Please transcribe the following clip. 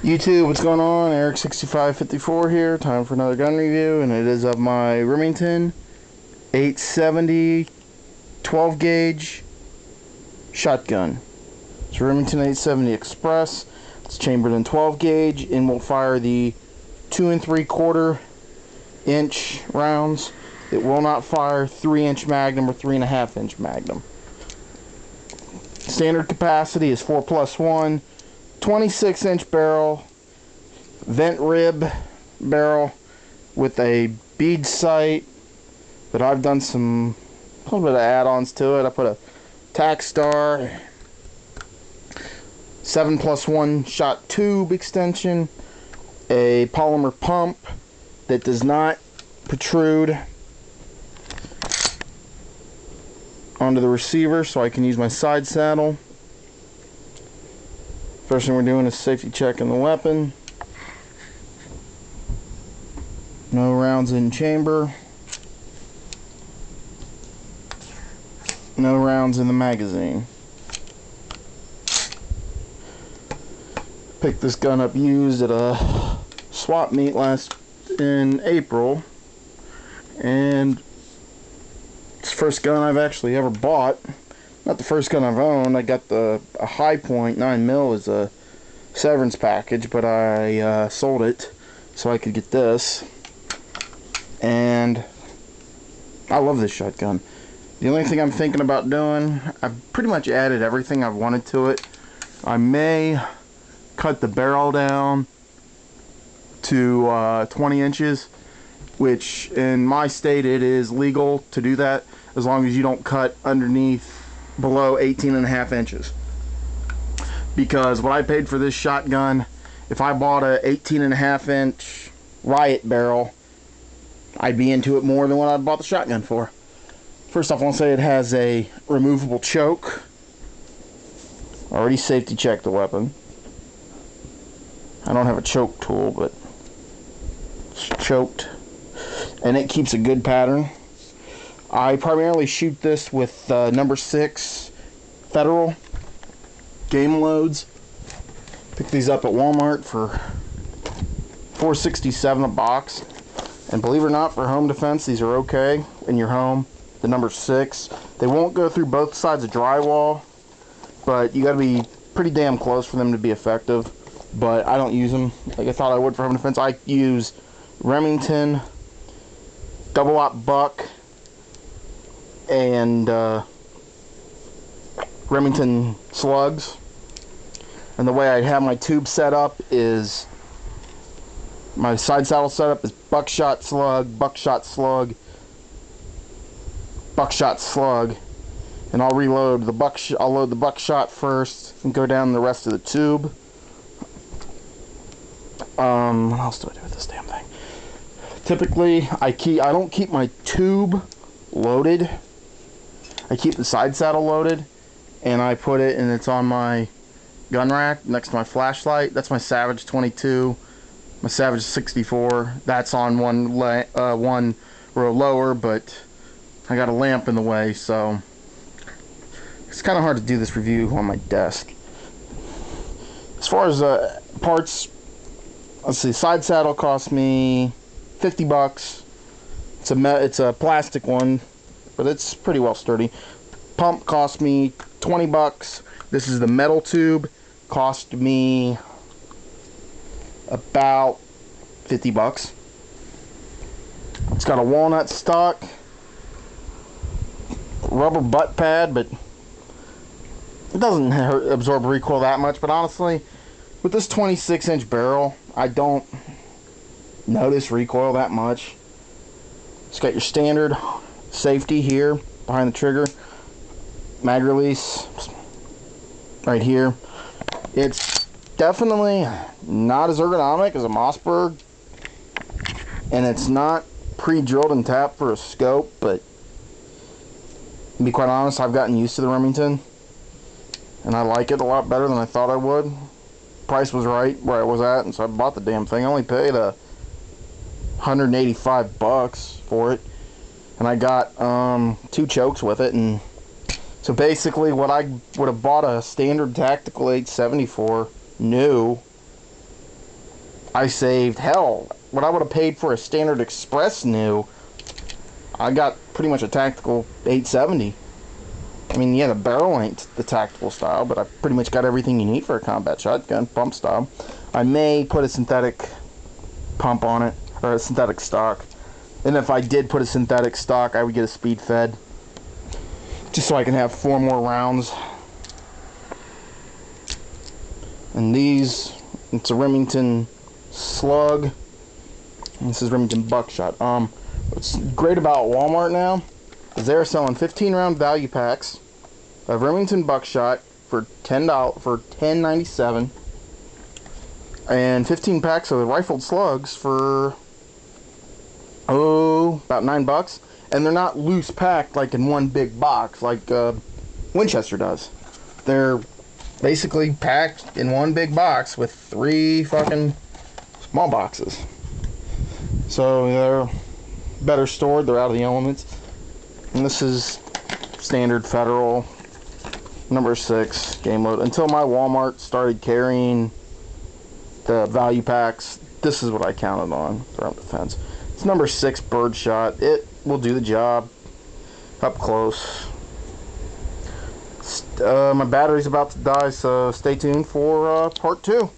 YouTube, what's going on? Eric6554 here. Time for another gun review, and it is of my Remington 870 12 gauge shotgun. It's a Remington 870 Express. It's chambered in 12 gauge and will fire the 2 3/4 inch rounds. It will not fire 3-inch Magnum or 3.5-inch Magnum. Standard capacity is 4+1. 26-inch barrel, vent rib barrel with a bead sight that I've done a little bit of add-ons to it. I put a tack star, 7+1 shot tube extension, a polymer pump that does not protrude onto the receiver so I can use my side saddle. First thing we're doing is safety checking the weapon. No rounds in chamber. No rounds in the magazine. Picked this gun up used at a swap meet in April, and it's the first gun I've actually ever bought. Not the first gun I've owned. I got a High Point 9mm as a severance package, but I sold it so I could get this. And I love this shotgun. The only thing I'm thinking about doing, I've pretty much added everything I've wanted to it. I may cut the barrel down to 20 inches, which in my state it is legal to do that as long as you don't cut below 18.5 inches. Because what I paid for this shotgun, if I bought a 18.5 inch riot barrel, I'd be into it more than what I bought the shotgun for. First off, I want to say it has a removable choke. Already safety checked the weapon. I don't have a choke tool, but it's choked, and it keeps a good pattern. I primarily shoot this with number 6 Federal game loads. Picked these up at Walmart for $4.67 a box, and believe it or not, for home defense, these are okay in your home. The number 6, they won't go through both sides of drywall, but you got to be pretty damn close for them to be effective. But I don't use them like I thought I would for home defense. I use Remington double-aught buck and Remington slugs. And the way I have my tube set up is, my side saddle setup is buckshot slug, buckshot slug, buckshot slug, and I'll reload the I'll load the buckshot first and go down the rest of the tube. What else do I do with this damn thing? Typically, I don't keep my tube loaded. I keep the side saddle loaded, and I put it, and it's on my gun rack next to my flashlight. That's my Savage 22, my Savage 64. That's on one row lower, but I got a lamp in the way, so it's kind of hard to do this review on my desk. As far as parts, let's see, side saddle cost me 50 bucks. It's a plastic one, but it's pretty well sturdy. Pump cost me 20 bucks. This is the metal tube. Cost me about 50 bucks. It's got a walnut stock, rubber butt pad, but it doesn't absorb recoil that much. But honestly, with this 26-inch barrel, I don't notice recoil that much. It's got your standard safety here behind the trigger, mag release right here. It's definitely not as ergonomic as a Mossberg, and it's not pre-drilled and tapped for a scope, but to be quite honest, I've gotten used to the Remington, and I like it a lot better than I thought I would. Price was right where I was at, and so I bought the damn thing. I only paid 185 bucks for it, and I got 2 chokes with it, and So basically what I would have bought a standard tactical 870 for new I saved, hell, what I would have paid for a standard express new. I got pretty much a tactical 870. I mean, yeah, the barrel ain't the tactical style, but I've pretty much got everything you need for a combat shotgun, pump style. I may put a synthetic pump on it, or a synthetic stock. And if I did put a synthetic stock, I would get a speed fed, just so I can have 4 more rounds. And these, it's a Remington slug. And this is Remington buckshot. What's great about Walmart now is they're selling 15-round value packs of Remington buckshot for $10 for $10.97, and 15 packs of the rifled slugs for about $9. And they're not loose packed like in one big box like Winchester does. They're basically packed in one big box with 3 fucking small boxes. So they're better stored, they're out of the elements. And this is standard Federal number 6 game load. Until my Walmart started carrying the value packs, this is what I counted on throughout the fence. It's number 6 birdshot. It will do the job up close. My battery's about to die, so stay tuned for part 2.